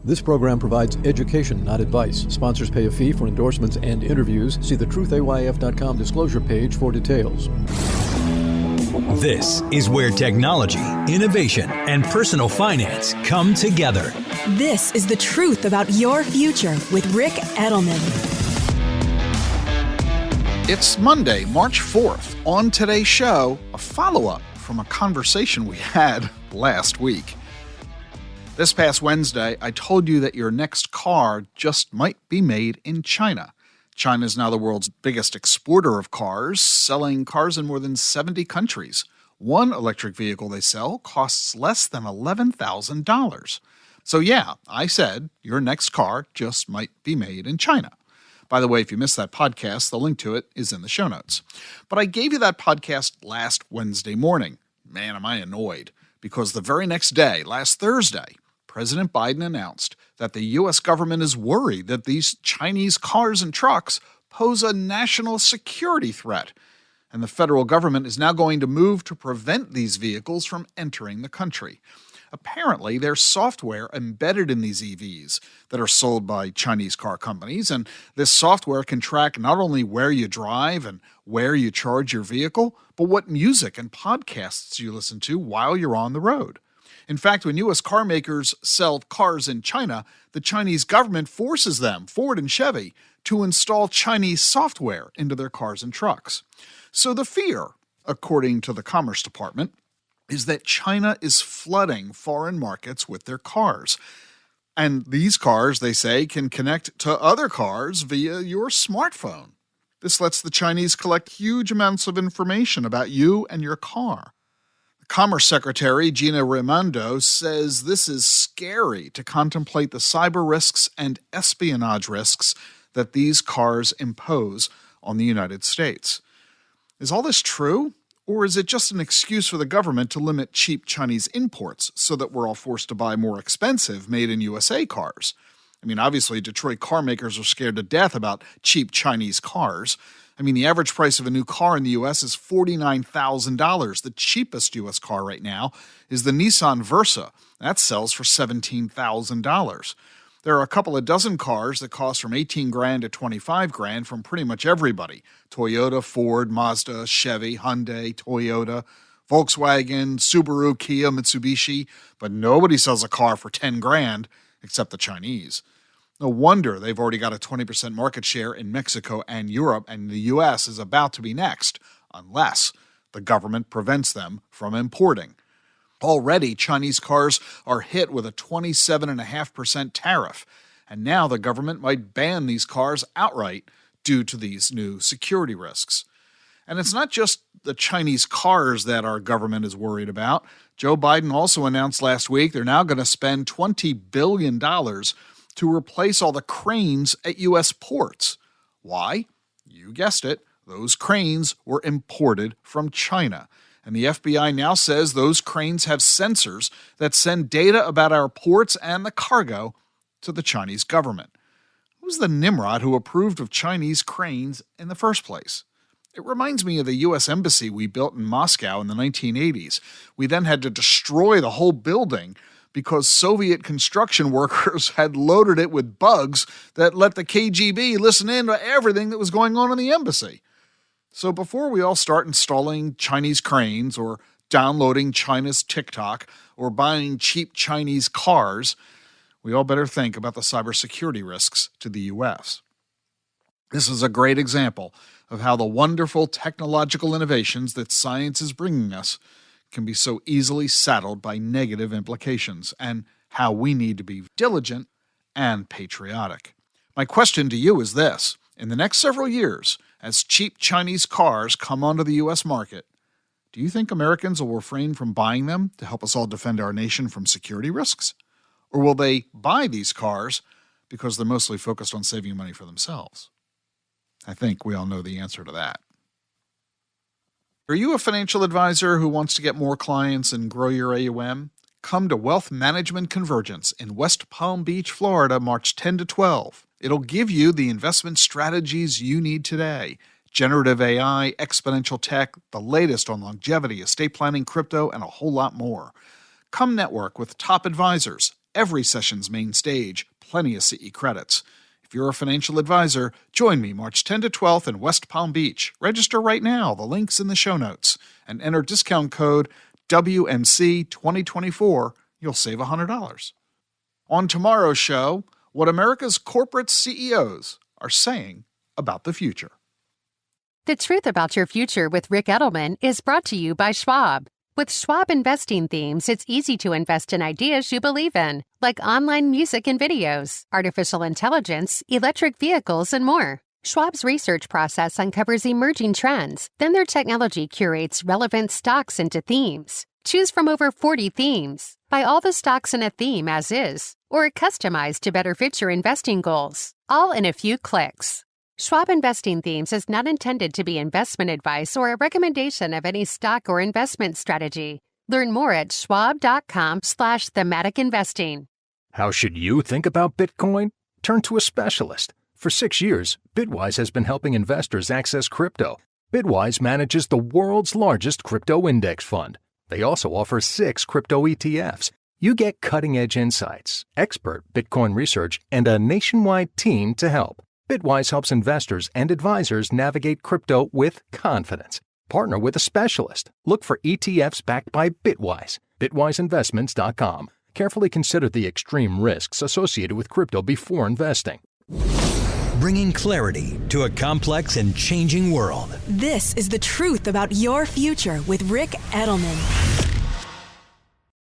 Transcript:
This program provides education, not advice. Sponsors pay a fee for endorsements and interviews. See the truthayf.com disclosure page for details. This is where technology, innovation, and personal finance come together. This is the truth about your future with Rick Edelman. It's Monday, March 4th. On today's show, a follow-up from a conversation we had last week. This past Wednesday, I told you that your next car just might be made in China. China is now the world's biggest exporter of cars, selling cars in more than 70 countries. One electric vehicle they sell costs less than $11,000. So yeah, I said your next car just might be made in China. By the way, if you missed that podcast, the link to it is in the show notes. But I gave you that podcast last Wednesday morning. Man, am I annoyed. Because the very next day, last Thursday, President Biden announced that the U.S. government is worried that these Chinese cars and trucks pose a national security threat, and the federal government is now going to move to prevent these vehicles from entering the country. Apparently, there's software embedded in these EVs that are sold by Chinese car companies, and this software can track not only where you drive and where you charge your vehicle, but what music and podcasts you listen to while you're on the road. In fact, when U.S. car makers sell cars in China, the Chinese government forces them, Ford and Chevy, to install Chinese software into their cars and trucks. So the fear, according to the Commerce Department, is that China is flooding foreign markets with their cars. And these cars, they say, can connect to other cars via your smartphone. This lets the Chinese collect huge amounts of information about you and your car. Commerce Secretary Gina Raimondo says this is scary to contemplate the cyber risks and espionage risks that these cars impose on the United States. Is all this true? Or is it just an excuse for the government to limit cheap Chinese imports so that we're all forced to buy more expensive made-in-USA cars? I mean, obviously, Detroit car makers are scared to death about cheap Chinese cars. I mean, the average price of a new car in the U.S. is $49,000. The cheapest U.S. car right now is the Nissan Versa. That sells for $17,000. There are a couple of dozen cars that cost from $18,000 to $25,000 from pretty much everybody. Toyota, Ford, Mazda, Chevy, Hyundai, Toyota, Volkswagen, Subaru, Kia, Mitsubishi. But nobody sells a car for $10,000 except the Chinese. No wonder they've already got a 20% market share in Mexico and Europe, and the U.S. is about to be next, unless the government prevents them from importing. Already, Chinese cars are hit with a 27.5% tariff, and now the government might ban these cars outright due to these new security risks. And it's not just the Chinese cars that our government is worried about. Joe Biden also announced last week they're now going to spend $20 billion to replace all the cranes at U.S. ports. Why? You guessed it. Those cranes were imported from China. And the FBI now says those cranes have sensors that send data about our ports and the cargo to the Chinese government. Who's the Nimrod who approved of Chinese cranes in the first place? It reminds me of the U.S. embassy we built in Moscow in the 1980s. We then had to destroy the whole building because Soviet construction workers had loaded it with bugs that let the KGB listen in to everything that was going on in the embassy. So before we all start installing Chinese cranes or downloading China's TikTok or buying cheap Chinese cars, we all better think about the cybersecurity risks to the U.S. This is a great example of how the wonderful technological innovations that science is bringing us can be so easily saddled by negative implications, and how we need to be diligent and patriotic. My question to you is this. In the next several years, as cheap Chinese cars come onto the U.S. market, do you think Americans will refrain from buying them to help us all defend our nation from security risks? Or will they buy these cars because they're mostly focused on saving money for themselves? I think we all know the answer to that. Are you a financial advisor who wants to get more clients and grow your AUM? Come to Wealth Management Convergence in West Palm Beach, Florida, March 10 to 12. It'll give you the investment strategies you need today. Generative AI, exponential tech, the latest on longevity, estate planning, crypto, and a whole lot more. Come network with top advisors, every session's main stage, plenty of CE credits. If you're a financial advisor, join me March 10 to 12th in West Palm Beach. Register right now. The link's in the show notes. And enter discount code WNC2024. You'll save $100. On tomorrow's show, what America's corporate CEOs are saying about the future. The Truth About Your Future with Rick Edelman is brought to you by Schwab. With Schwab investing themes, it's easy to invest in ideas you believe in, like online music and videos, artificial intelligence, electric vehicles, and more. Schwab's research process uncovers emerging trends. Then their technology curates relevant stocks into themes. Choose from over 40 themes. Buy all the stocks in a theme as is, or customized to better fit your investing goals, all in a few clicks. Schwab Investing Themes is not intended to be investment advice or a recommendation of any stock or investment strategy. Learn more at schwab.com/thematic investing. How should you think about Bitcoin? Turn to a specialist. For 6 years, Bitwise has been helping investors access crypto. Bitwise manages the world's largest crypto index fund. They also offer 6 crypto ETFs. You get cutting-edge insights, expert Bitcoin research, and a nationwide team to help. Bitwise helps investors and advisors navigate crypto with confidence. Partner with a specialist. Look for ETFs backed by Bitwise. BitwiseInvestments.com. Carefully consider the extreme risks associated with crypto before investing. Bringing clarity to a complex and changing world. This is The Truth About Your Future with Rick Edelman.